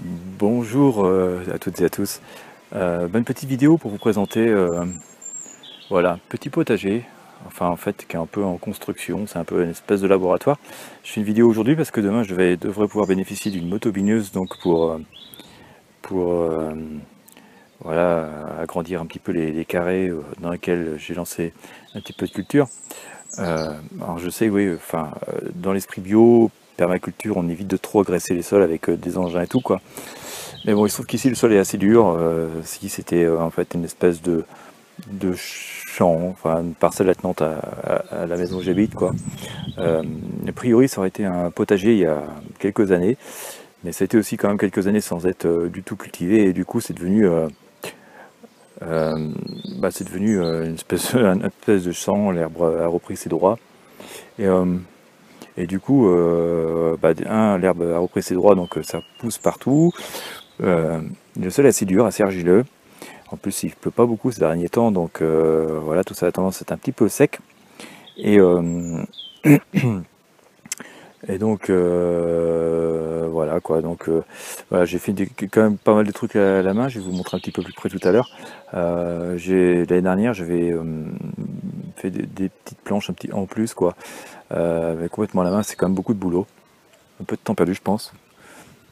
Bonjour à toutes et à tous. Bonne petite vidéo pour vous présenter voilà, petit potager, enfin en fait qui est un peu en construction, c'est un peu une espèce de laboratoire. Je fais une vidéo aujourd'hui parce que demain devrais pouvoir bénéficier d'une motobineuse donc pour voilà, agrandir un petit peu les carrés dans lesquels j'ai lancé un petit peu de culture. Alors je sais, oui, enfin dans l'esprit bio, permaculture, on évite de trop agresser les sols avec des engins et tout quoi. Mais bon, il se trouve qu'ici le sol est assez dur. Si c'était en fait une espèce de champ, enfin une parcelle attenante à la maison où j'habite, quoi. A priori, ça aurait été un potager il y a quelques années, mais ça a été aussi quand même quelques années sans être du tout cultivé, et du coup, c'est devenu une espèce de champ. L'herbe a repris ses droits, et, euh, et du coup, l'herbe a repris ses droits, donc ça pousse partout. Euh, le sol est assez dur, assez argileux. En plus, il ne pleut pas beaucoup ces derniers temps, donc voilà, tout ça a tendance à être un petit peu sec. Et, euh, et donc voilà quoi. Donc voilà, j'ai fait quand même pas mal de trucs à la main. Je vais vous montrer un petit peu plus près tout à l'heure. L'année dernière, j'avais fait des petites planches en plus quoi, mais complètement à la main. C'est quand même beaucoup de boulot, un peu de temps perdu, je pense.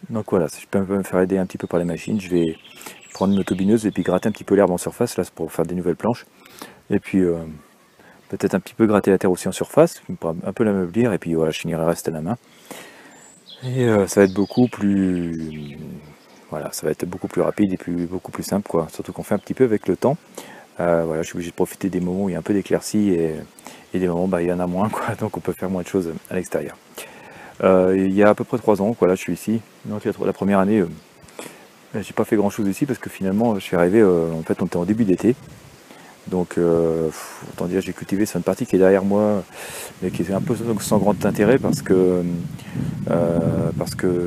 Donc voilà, si je peux me faire aider un petit peu par les machines, je vais prendre une autobineuse et puis gratter un petit peu l'herbe en surface, là c'est pour faire des nouvelles planches. Et puis peut-être un petit peu gratter la terre aussi en surface, pour un peu l'ameublir, et puis voilà, je finirai le reste à la main. Et ça va être beaucoup plus. Voilà, ça va être beaucoup plus rapide et beaucoup plus simple, quoi. Surtout qu'on fait un petit peu avec le temps. Voilà, je suis obligé de profiter des moments où il y a un peu d'éclaircie et des moments où il y en a moins, quoi. Donc on peut faire moins de choses à l'extérieur. Il y a à peu près 3 ans, quoi, là je suis ici. Donc la première année, j'ai pas fait grand chose ici parce que finalement je suis arrivé, en fait on était en début d'été. Donc autant dire j'ai cultivé sur une partie qui est derrière moi, mais qui est un peu sans grand intérêt parce que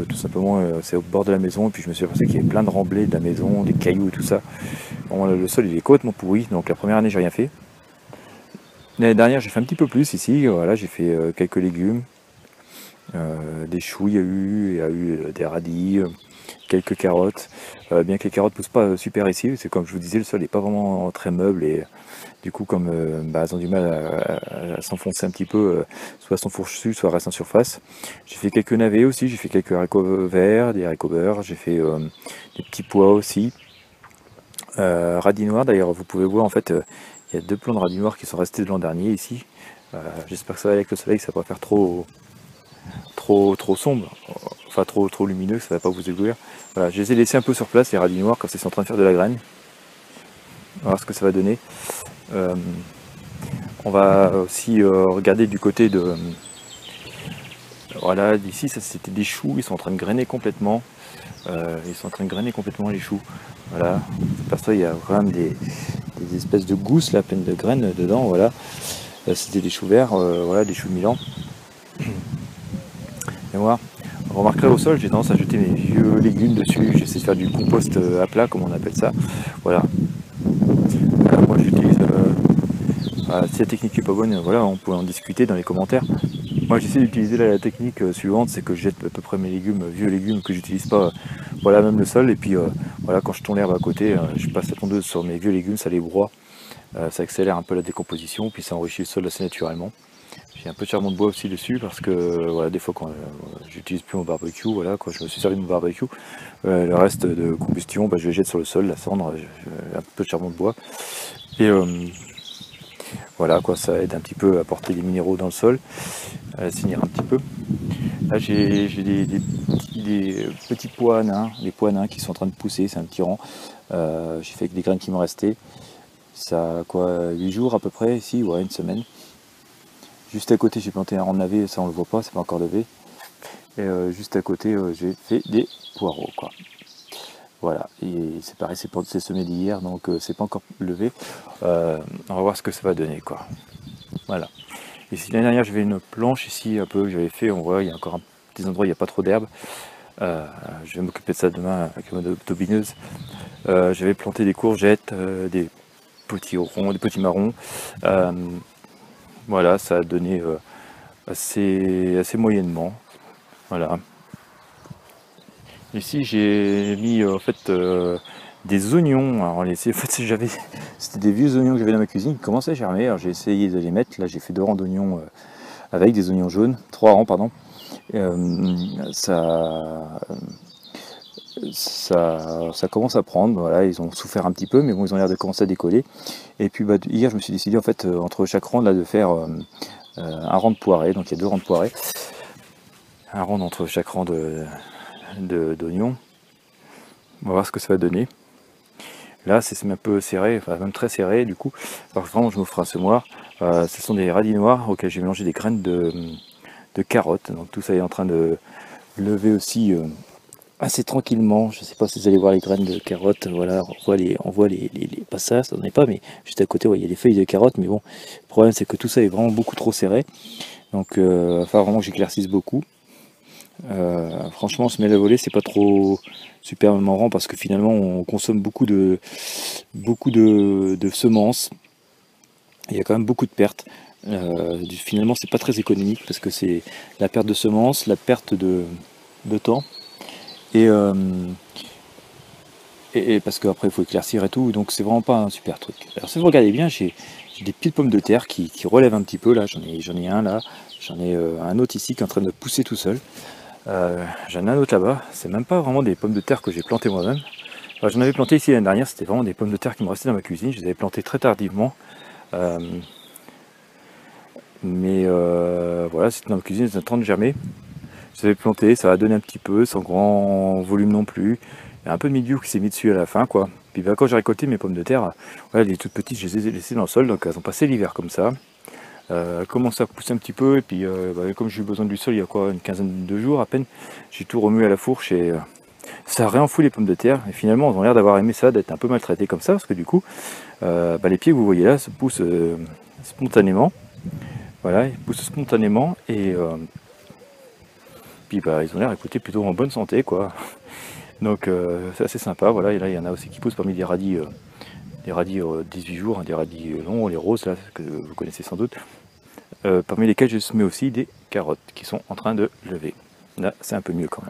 tout simplement c'est au bord de la maison, et puis je me suis aperçu qu'il y avait plein de remblais de la maison, des cailloux et tout ça. Bon, le sol il est complètement pourri, donc la première année j'ai rien fait. L'année dernière j'ai fait un petit peu plus ici, voilà, j'ai fait quelques légumes, des choux, il y a eu des radis, quelques carottes. Bien que les carottes poussent pas super ici, c'est comme je vous disais, le sol n'est pas vraiment très meuble, et du coup comme elles ont du mal à s'enfoncer un petit peu, soit s'enfourchent, soit restent en surface. J'ai fait quelques navets aussi, j'ai fait quelques haricots verts, des haricots beurre, j'ai fait des petits pois aussi. Radis noirs d'ailleurs, vous pouvez voir en fait, il y a 2 plants de radis noirs qui sont restés de l'an dernier ici. J'espère que ça va aller avec le soleil, que ça va pas faire trop sombre, enfin trop lumineux, ça va pas vous éblouir. Voilà, je les ai laissés un peu sur place, les radis noirs, quand ils sont en train de faire de la graine. On va voir ce que ça va donner. Euh, on va aussi regarder du côté de... Voilà, d'ici, ça c'était des choux, ils sont en train de grainer complètement. Ils sont en train de grainer complètement les choux. Voilà, parce qu'il y a quand même des espèces de gousses là, pleines de graines dedans. Voilà, c'était des choux verts, voilà, des choux de Milan. Et moi, vous remarquerez au sol, j'ai tendance à jeter mes vieux légumes dessus. J'essaie de faire du compost à plat, comme on appelle ça. Voilà. Moi, j'utilise. Si la technique est pas bonne, voilà, on peut en discuter dans les commentaires. Moi, j'essaie d'utiliser la technique suivante, c'est que je jette à peu près mes légumes, vieux légumes que j'utilise pas. Voilà, même le sol. Et puis, voilà, quand je tourne l'herbe à côté, je passe la tondeuse sur mes vieux légumes, ça les broie. Ça accélère un peu la décomposition, puis ça enrichit le sol assez naturellement. J'ai un peu de charbon de bois aussi dessus parce que voilà, des fois quand j'utilise plus mon barbecue, voilà, quand je me suis servi de mon barbecue, le reste de combustion, je le jette sur le sol, la cendre, un peu de charbon de bois. Et voilà quoi, ça aide un petit peu à apporter des minéraux dans le sol, à assainir un petit peu. Là j'ai des petits pois nains, des pois nains qui sont en train de pousser, c'est un petit rang. J'ai fait avec des graines qui m'ont resté. Ça a quoi, 8 jours à peu près ici, ouais, une semaine. Juste à côté, j'ai planté un rang de navet, ça on le voit pas, c'est pas encore levé. Et juste à côté, j'ai fait des poireaux, quoi. Voilà, et c'est pareil, c'est semé d'hier, donc c'est pas encore levé. On va voir ce que ça va donner, quoi. Voilà. Ici, l'année dernière, j'avais une planche ici, un peu, que j'avais fait, on voit, il y a encore des endroits où il n'y a pas trop d'herbe. Je vais m'occuper de ça demain avec ma autobineuse. J'avais planté des courgettes, des petits ronds, des petits marrons. Voilà, ça a donné assez moyennement. Voilà. Ici j'ai mis en fait des oignons. Alors en fait c'était des vieux oignons que j'avais dans ma cuisine qui commençaient à germer. Alors j'ai essayé de les mettre. Là j'ai fait 2 rangs d'oignons avec des oignons jaunes, 3 rangs pardon. Ça, ça commence à prendre, voilà, ils ont souffert un petit peu, mais bon, ils ont l'air de commencer à décoller. Et puis bah, hier, je me suis décidé en fait entre chaque rang là de faire un rang de poirée, donc il y a 2 rangs de poirée, un rang entre chaque rang d'oignons. On va voir ce que ça va donner. Là, c'est un peu serré, enfin même très serré du coup. Par contre, je m'offre un semoir. Ce sont des radis noirs auxquels j'ai mélangé des graines de carottes. Donc tout ça est en train de lever aussi assez tranquillement. Je ne sais pas si vous allez voir les graines de carottes. Voilà, on voit les pas ça n'en est pas, mais juste à côté, ouais, il y a les feuilles de carottes. Mais bon, le problème c'est que tout ça est vraiment beaucoup trop serré. Donc, il va falloir vraiment que j'éclaircisse beaucoup. Franchement, semer la volée, c'est pas trop super marrant parce que finalement, on consomme beaucoup de semences. Il y a quand même beaucoup de pertes. Finalement, c'est pas très économique parce que c'est la perte de semences, la perte de temps et parce qu'après il faut éclaircir et tout, donc c'est vraiment pas un super truc. Alors si vous regardez bien, j'ai des petites pommes de terre qui relèvent un petit peu là. J'en ai un là, j'en ai un autre ici qui est en train de pousser tout seul. J'en ai un autre là-bas. C'est même pas vraiment des pommes de terre que j'ai plantées moi-même. Enfin, j'en avais planté ici l'année dernière. C'était vraiment des pommes de terre qui me restaient dans ma cuisine. Je les avais plantées très tardivement. Voilà, c'était dans ma cuisine, c'est en train de germer. Je les avais plantées, ça a donné un petit peu, sans grand volume non plus. Il y a un peu de milieu qui s'est mis dessus à la fin, quoi. Puis bah, quand j'ai récolté mes pommes de terre, ouais, les toutes petites, je les ai laissées dans le sol, donc elles ont passé l'hiver comme ça. Elles commencent à pousser un petit peu, et puis comme j'ai eu besoin du sol il y a quoi, une quinzaine de jours à peine, j'ai tout remué à la fourche et ça a réenfoui les pommes de terre. Et finalement, elles ont l'air d'avoir aimé ça, d'être un peu maltraitées comme ça, parce que du coup, les pieds que vous voyez là se poussent spontanément. Voilà, ils poussent spontanément et puis bah, ils ont l'air écoutez plutôt en bonne santé quoi. Donc c'est assez sympa, voilà, et là il y en a aussi qui poussent parmi des radis 18 jours, hein, des radis longs, les roses là, que vous connaissez sans doute, parmi lesquels je mets aussi des carottes qui sont en train de lever. Là c'est un peu mieux quand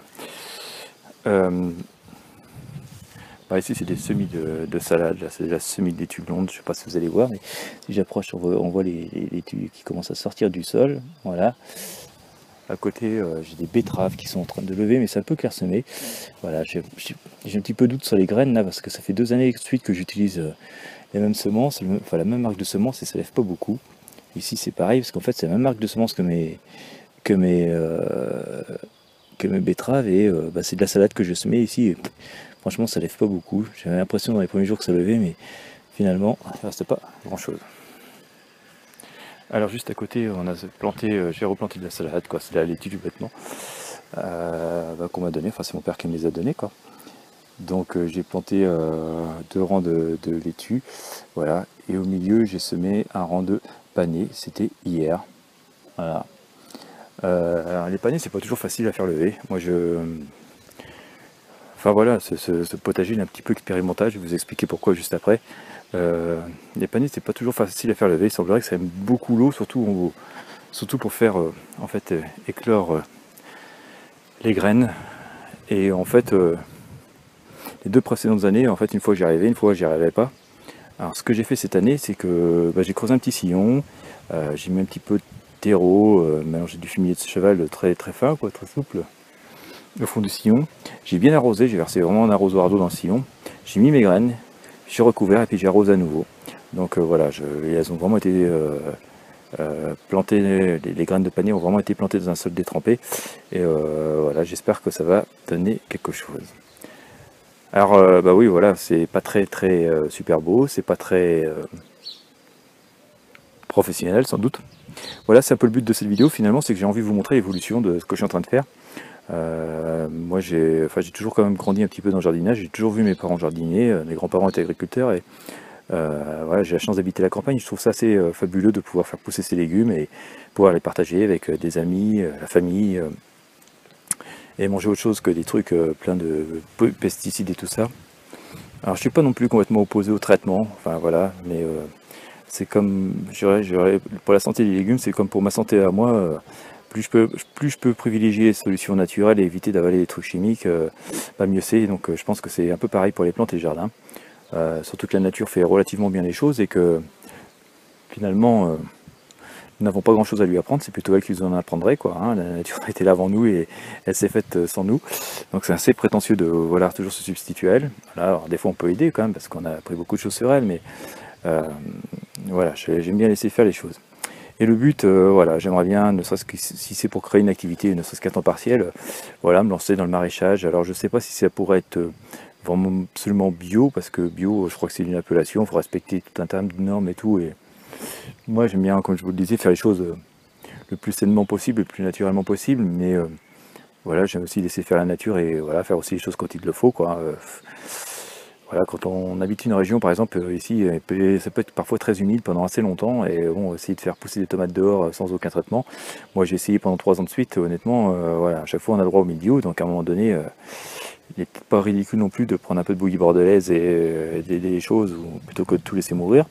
même. Ici c'est des semis de salade, là c'est la semis de laitue blonde, je sais pas si vous allez voir, mais si j'approche on voit les laitues qui commencent à sortir du sol, voilà. À côté, j'ai des betteraves qui sont en train de lever, mais c'est un peu clairsemé. Voilà, j'ai un petit peu de doute sur les graines là, parce que ça fait 2 années de suite que j'utilise les mêmes semences, la même marque de semences, et ça lève pas beaucoup. Ici, c'est pareil, parce qu'en fait, c'est la même marque de semences que mes betteraves, et c'est de la salade que je semais ici. Et, franchement, ça lève pas beaucoup. J'avais l'impression dans les premiers jours que ça levait, mais finalement, il reste pas grand-chose. Alors juste à côté, on a planté, j'ai replanté de la salade, quoi. C'est la laitue du bêtement qu'on m'a donné. Enfin, c'est mon père qui me les a donnés, quoi. Donc j'ai planté 2 rangs de laitue, voilà. Et au milieu, j'ai semé un rang de panais. C'était hier, voilà. Alors, les panais, c'est pas toujours facile à faire lever. Enfin voilà, ce potager il est un petit peu expérimental. Je vais vous expliquer pourquoi juste après. Les panais c'est pas toujours facile à faire lever, il semblerait que ça aime beaucoup l'eau, surtout pour faire éclore les graines. Et en fait les 2 précédentes années, en fait une fois j'y arrivais, une fois j'y arrivais pas. Alors ce que j'ai fait cette année, c'est que j'ai creusé un petit sillon, j'ai mis un petit peu de terreau, mélangé du fumier de cheval très très fin, quoi, très souple, au fond du sillon. J'ai bien arrosé, j'ai versé vraiment un arrosoir d'eau dans le sillon, j'ai mis mes graines, j'ai recouvert et puis j'ai arrosé à nouveau. Donc voilà, elles ont vraiment été plantées, les graines de panais ont vraiment été plantées dans un sol détrempé. Et voilà, j'espère que ça va donner quelque chose. Alors oui, voilà, c'est pas très super beau, c'est pas très professionnel sans doute. Voilà, c'est un peu le but de cette vidéo finalement, c'est que j'ai envie de vous montrer l'évolution de ce que je suis en train de faire. Moi j'ai toujours quand même grandi un petit peu dans le jardinage, j'ai toujours vu mes parents jardiniers, mes grands-parents étaient agriculteurs et voilà, j'ai la chance d'habiter la campagne. Je trouve ça assez fabuleux de pouvoir faire pousser ces légumes et pouvoir les partager avec des amis, la famille, et manger autre chose que des trucs pleins de pesticides et tout ça. Alors je suis pas non plus complètement opposé au traitement, enfin voilà, mais c'est comme, pour la santé des légumes, c'est comme pour ma santé à moi, plus je peux privilégier les solutions naturelles et éviter d'avaler des trucs chimiques, mieux c'est. Donc je pense que c'est un peu pareil pour les plantes et les jardins. Surtout que la nature fait relativement bien les choses et que finalement nous n'avons pas grand chose à lui apprendre, c'est plutôt elle qui nous en apprendrait, quoi, hein. La nature était là avant nous et elle s'est faite sans nous. Donc c'est assez prétentieux de voilà, toujours se substituer à elle. Voilà, alors, des fois on peut aider quand même parce qu'on a appris beaucoup de choses sur elle, mais voilà, j'aime bien laisser faire les choses. Et le but, voilà, j'aimerais bien, ne serait-ce que si c'est pour créer une activité, ne serait-ce qu'à temps partiel, voilà, me lancer dans le maraîchage. Alors je ne sais pas si ça pourrait être vraiment absolument bio, parce que bio, je crois que c'est une appellation, il faut respecter tout un tas de normes et tout. Et moi j'aime bien, comme je vous le disais, faire les choses le plus sainement possible, le plus naturellement possible, mais voilà, j'aime aussi laisser faire la nature et voilà, faire aussi les choses quand il le faut, quoi. Voilà, quand on habite une région, par exemple, ici, ça peut être parfois très humide pendant assez longtemps, et bon, essayer de faire pousser des tomates dehors sans aucun traitement. Moi, j'ai essayé pendant 3 ans de suite, honnêtement, voilà, à chaque fois on a le droit au milieu, donc à un moment donné, il n'est peut-être pas ridicule non plus de prendre un peu de bouillie bordelaise et d'aider les choses, plutôt que de tout laisser mourir.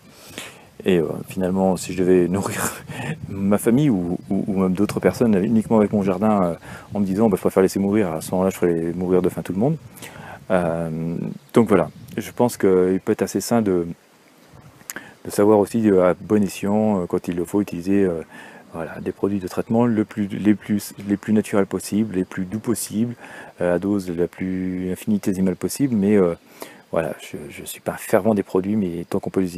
Et finalement, si je devais nourrir ma famille ou même d'autres personnes uniquement avec mon jardin, en me disant, bah, je préfère laisser mourir, à ce moment-là, je ferais mourir de faim tout le monde. Donc voilà, je pense qu'il peut être assez sain de savoir aussi à bon escient, quand il le faut, utiliser voilà, des produits de traitement les plus naturels possibles, les plus doux possibles, à dose la plus infinitésimale possible, mais voilà, je ne suis pas un fervent des produits, mais tant qu'on peut les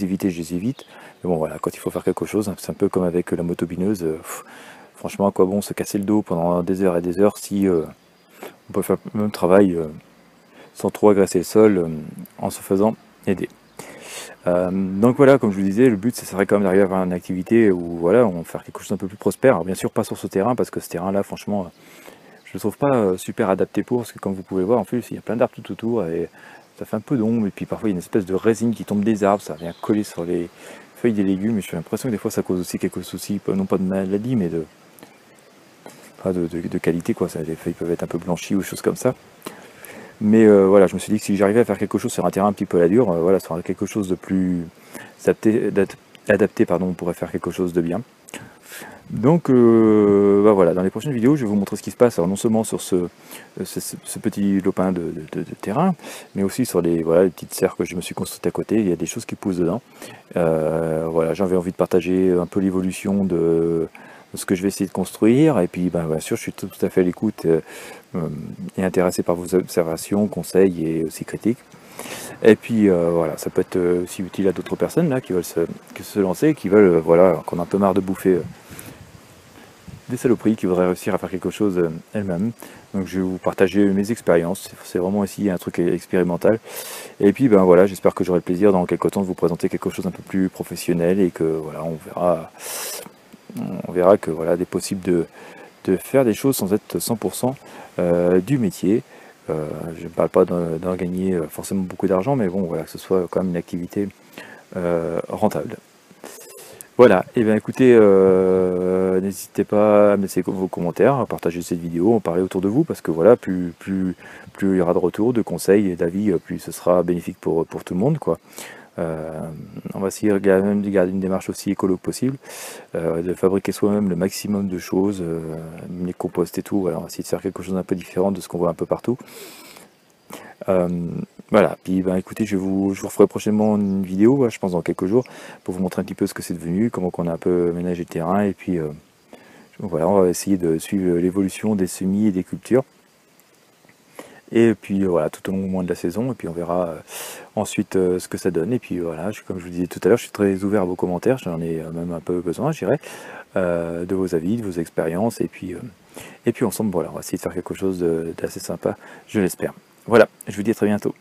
éviter, je les évite. Mais bon voilà, quand il faut faire quelque chose, c'est un peu comme avec la motobineuse, franchement à quoi bon se casser le dos pendant des heures et des heures si on peut faire le même travail sans trop agresser le sol en se faisant aider. Donc voilà, comme je vous disais, le but ce serait quand même d'arriver à avoir une activité où voilà, on va faire quelque chose d'un peu plus prospère. Alors bien sûr pas sur ce terrain, parce que ce terrain là franchement je le trouve pas super adapté pour, parce que comme vous pouvez voir en plus il y a plein d'arbres tout autour et ça fait un peu d'ombre, et puis parfois il y a une espèce de résine qui tombe des arbres, ça vient coller sur les feuilles des légumes, et j'ai l'impression que des fois ça cause aussi quelques soucis, non pas de maladie mais de qualité, quoi. Les feuilles peuvent être un peu blanchies ou choses comme ça. Mais voilà, je me suis dit que si j'arrivais à faire quelque chose sur un terrain un petit peu à la dure, voilà, sur quelque chose de plus adapté, pardon, on pourrait faire quelque chose de bien. Donc bah voilà, dans les prochaines vidéos, je vais vous montrer ce qui se passe, alors non seulement sur ce petit lopin de terrain, mais aussi sur les petites serres que je me suis construites à côté. Il y a des choses qui poussent dedans. Voilà, j'avais envie de partager un peu l'évolution de ce que je vais essayer de construire, et puis bien sûr je suis tout à fait à l'écoute et intéressé par vos observations, conseils et aussi critiques. Et puis voilà, ça peut être aussi utile à d'autres personnes là qui veulent se lancer, qui veulent voilà, qu'on a un peu marre de bouffer des saloperies, qui voudraient réussir à faire quelque chose elles-mêmes. Donc je vais vous partager mes expériences, c'est vraiment ici un truc expérimental. Et puis ben voilà, j'espère que j'aurai le plaisir dans quelques temps de vous présenter quelque chose un peu plus professionnel, et que voilà, on verra que voilà, il est possible de faire des choses sans être 100% du métier. Je ne parle pas d'en gagner forcément beaucoup d'argent, mais bon voilà, que ce soit quand même une activité rentable. Voilà, et bien écoutez, n'hésitez pas à me laisser vos commentaires, à partager cette vidéo, en parler autour de vous, parce que voilà, plus il y aura de retours, de conseils et d'avis, plus ce sera bénéfique pour tout le monde, quoi. On va essayer même de garder une démarche aussi écolo que possible, de fabriquer soi-même le maximum de choses, les composts et tout. Voilà, on va essayer de faire quelque chose d'un peu différent de ce qu'on voit un peu partout. Voilà, puis ben écoutez, je vous referai prochainement une vidéo, je pense dans quelques jours, pour vous montrer un petit peu ce que c'est devenu, comment on a un peu ménagé le terrain, et puis voilà, on va essayer de suivre l'évolution des semis et des cultures. Et puis voilà, tout au long de la saison, et puis on verra ensuite ce que ça donne. Et puis voilà, comme je vous disais tout à l'heure, je suis très ouvert à vos commentaires, j'en ai même un peu besoin, je dirais, de vos avis, de vos expériences, et puis ensemble, voilà, on va essayer de faire quelque chose d'assez sympa, je l'espère. Voilà, je vous dis à très bientôt.